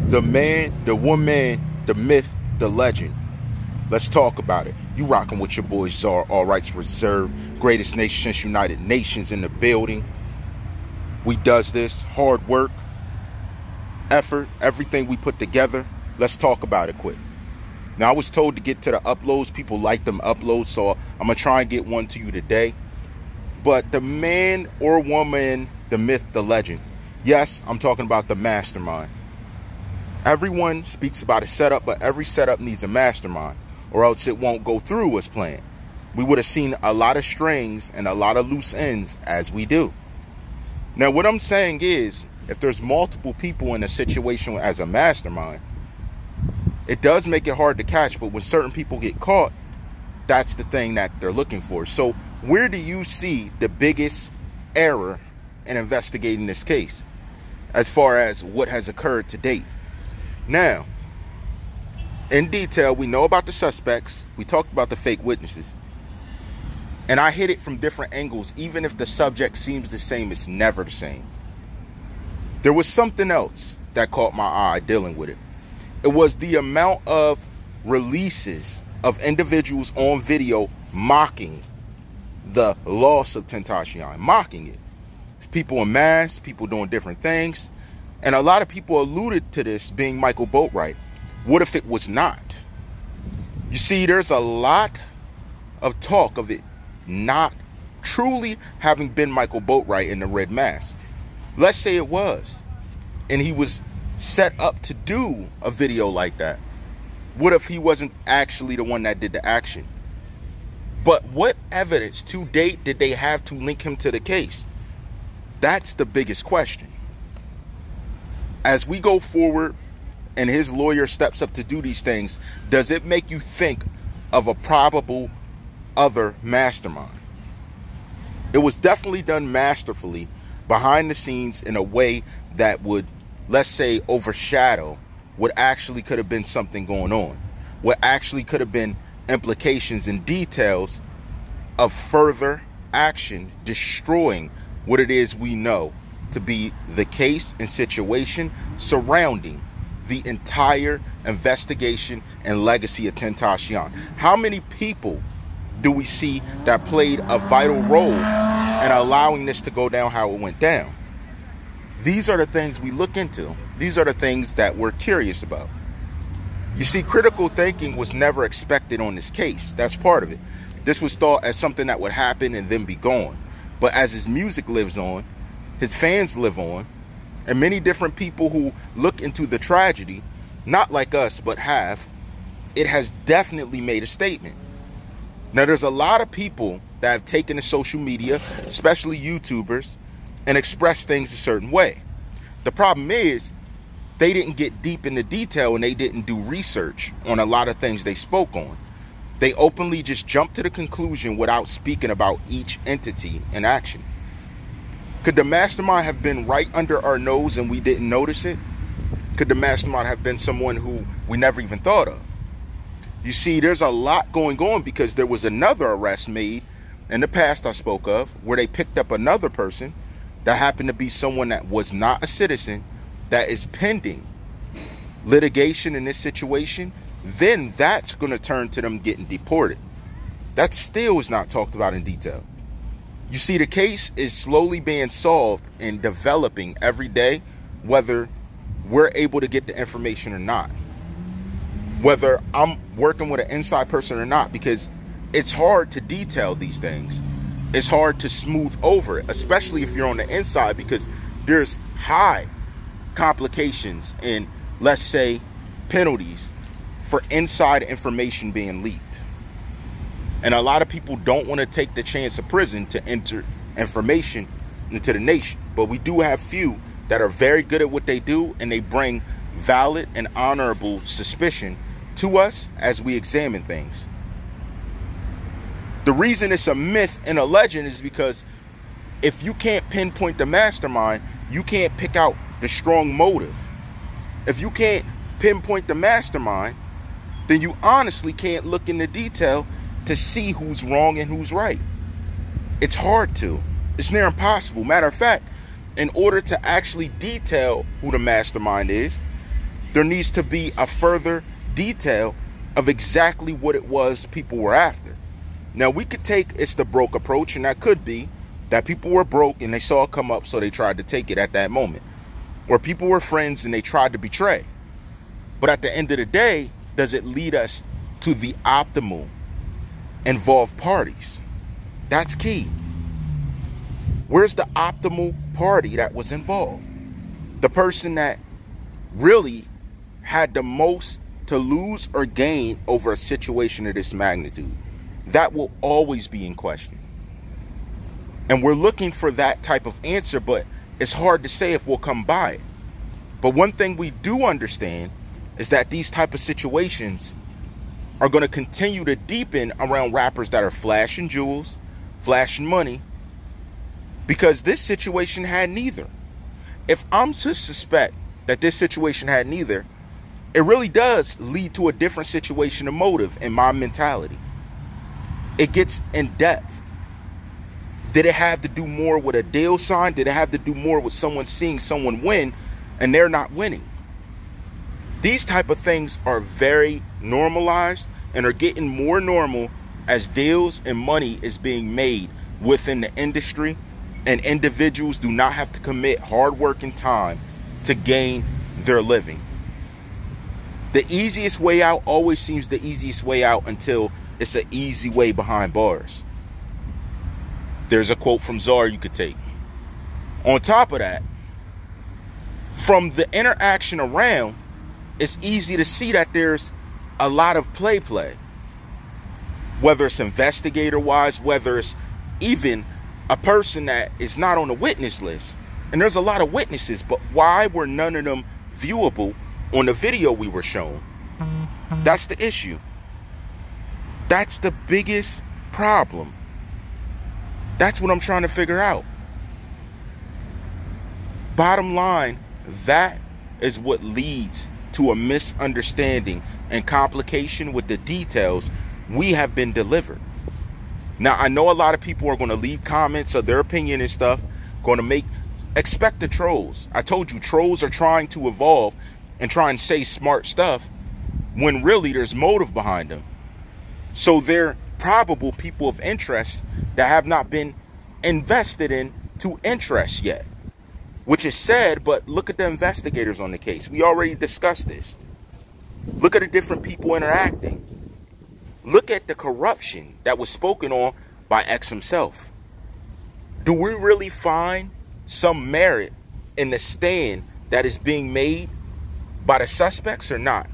The man, the woman, the myth, the legend. Let's talk about it. You rocking with your boy Czar, all rights reserved. Greatest nation since United Nations in the building. We does this, hard work, effort, everything we put together. Let's talk about it quick. Now, I was told to get to the uploads. People like them uploads, so I'm going to try and get one to you today. But the man or woman, the myth, the legend. Yes, I'm talking about the mastermind. Everyone speaks about a setup, but every setup needs a mastermind, or else it won't go through as planned. We would have seen a lot of strings and a lot of loose ends as we do. Now, what I'm saying is, if there's multiple people in a situation as a mastermind, it does make it hard to catch, but when certain people get caught, that's the thing that they're looking for. So where do you see the biggest error in investigating this case as far as what has occurred to date? Now, in detail, we know about the suspects. We talked about the fake witnesses. And I hit it from different angles. Even if the subject seems the same, it's never the same. There was something else that caught my eye dealing with it. It was the amount of releases of individuals on video mocking the loss of Tentacion, mocking it. People in masks, people doing different things. And a lot of people alluded to this being Michael Boatwright. What if it was not? You see, there's a lot of talk of it not truly having been Michael Boatwright in the red mask. Let's say it was, and he was set up to do a video like that. What if he wasn't actually the one that did the action? But what evidence to date did they have to link him to the case? That's the biggest question. As we go forward and his lawyer steps up to do these things, does it make you think of a probable other mastermind? It was definitely done masterfully behind the scenes in a way that would, let's say, overshadow what actually could have been something going on, what actually could have been implications and details of further action destroying what it is we know to be the case and situation surrounding the entire investigation and legacy of Tentacion. How many people do we see that played a vital role in allowing this to go down how it went down? These are the things we look into. These are the things that we're curious about. You see, critical thinking was never expected on this case. That's part of it. This was thought as something that would happen and then be gone. But as his music lives on, his fans live on, and many different people who look into the tragedy, not like us, but have, it has definitely made a statement. Now, there's a lot of people that have taken to social media, especially YouTubers, and expressed things a certain way. The problem is they didn't get deep into detail and they didn't do research on a lot of things they spoke on. They openly just jumped to the conclusion without speaking about each entity in action. Could the mastermind have been right under our nose and we didn't notice it? Could the mastermind have been someone who we never even thought of? You see, there's a lot going on because there was another arrest made in the past I spoke of where they picked up another person that happened to be someone that was not a citizen that is pending litigation in this situation. Then that's going to turn to them getting deported. That still is not talked about in detail. You see, the case is slowly being solved and developing every day, whether we're able to get the information or not. Whether I'm working with an inside person or not, because it's hard to detail these things. It's hard to smooth over it, especially if you're on the inside, because there's high complications and, let's say, penalties for inside information being leaked. And a lot of people don't want to take the chance of prison to enter information into the nation. But we do have few that are very good at what they do, and they bring valid and honorable suspicion to us as we examine things. The reason it's a myth and a legend is because if you can't pinpoint the mastermind, you can't pick out the strong motive. If you can't pinpoint the mastermind, then you honestly can't look into detail to see who's wrong and who's right. It's hard to. It's near impossible. Matter of fact, in order to actually detail who the mastermind is, there needs to be a further detail of exactly what it was people were after. Now, we could take it's the broke approach, and that could be that people were broke and they saw it come up, so they tried to take it at that moment. Or people were friends and they tried to betray. But at the end of the day, does it lead us to the optimal involved parties? That's key. Where's the optimal party that was involved? The person that really had the most to lose or gain over a situation of this magnitude. That will always be in question. And we're looking for that type of answer, but it's hard to say if we'll come by it. But one thing we do understand is that these type of situations are going to continue to deepen around rappers that are flashing jewels, flashing money, because this situation had neither. If I'm to suspect that this situation had neither, it really does lead to a different situation of motive in my mentality. It gets in depth. Did it have to do more with a deal sign? Did it have to do more with someone seeing someone win and they're not winning? These type of things are very normalized and are getting more normal as deals and money is being made within the industry, and individuals do not have to commit hard work and time to gain their living. The easiest way out always seems the easiest way out until it's an easy way behind bars. There's a quote from Czar you could take. On top of that, from the interaction around, it's easy to see that there's a lot of play. Whether it's investigator-wise, whether it's even a person that is not on the witness list. And there's a lot of witnesses, but why were none of them viewable on the video we were shown? That's the issue. That's the biggest problem. That's what I'm trying to figure out. Bottom line, that is what leads to a misunderstanding and complication with the details we have been delivered. Now, I know a lot of people are going to leave comments of their opinion and stuff, going to expect the trolls. I told you, trolls are trying to evolve and try and say smart stuff when really there's motive behind them. So they're probable people of interest that have not been invested in to interest yet, which is sad. But look at the investigators on the case. We already discussed this. Look at the different people interacting. Look at the corruption that was spoken on by X himself. Do we really find some merit in the stand that is being made by the suspects or not?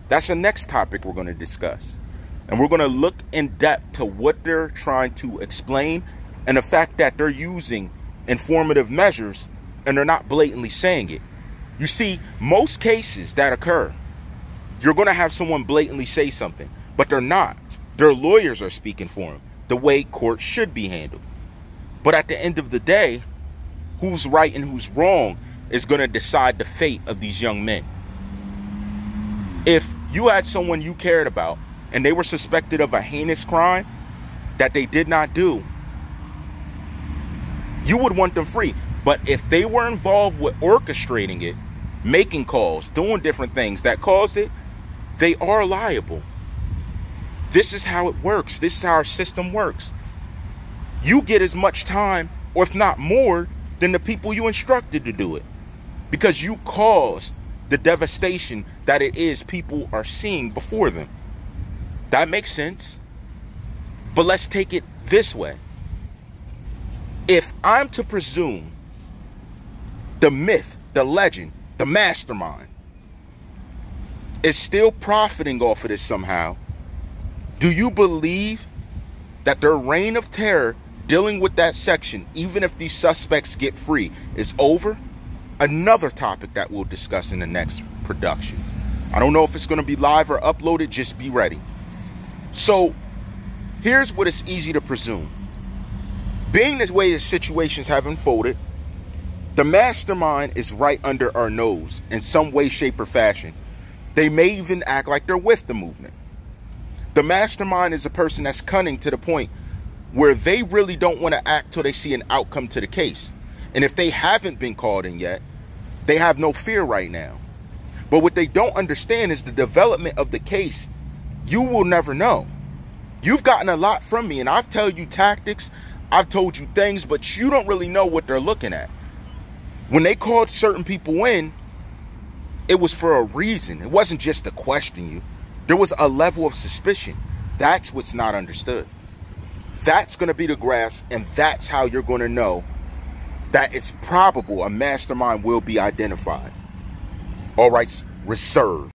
That's the next topic we're going to discuss. And we're going to look in depth to what they're trying to explain and the fact that they're using informative measures and they're not blatantly saying it. You see, most cases that occur, you're going to have someone blatantly say something, but they're not. Their lawyers are speaking for them the way court should be handled. But at the end of the day, who's right and who's wrong is going to decide the fate of these young men. If you had someone you cared about and they were suspected of a heinous crime that they did not do, you would want them free. But if they were involved with orchestrating it, making calls, doing different things that caused it, they are liable. This is how it works. This is how our system works. You get as much time, or if not more, than the people you instructed to do it, because you caused the devastation that it is people are seeing before them. That makes sense. But let's take it this way. If I'm to presume the myth, the legend, the mastermind is still profiting off of this somehow, do you believe that their reign of terror dealing with that section, even if these suspects get free, is over? Another topic that we'll discuss in the next production. I don't know if it's going to be live or uploaded. Just be ready. So here's what it's easy to presume. Being this way the situations have unfolded, the mastermind is right under our nose in some way, shape, or fashion. They may even act like they're with the movement. The mastermind is a person that's cunning to the point where they really don't want to act till they see an outcome to the case. And if they haven't been called in yet, they have no fear right now. But what they don't understand is the development of the case. You will never know. You've gotten a lot from me, and I've told you tactics, I've told you things, but you don't really know what they're looking at. When they called certain people in, it was for a reason. It wasn't just to question you. There was a level of suspicion. That's what's not understood. That's going to be the grasp, and that's how you're going to know that it's probable a mastermind will be identified. All rights reserved.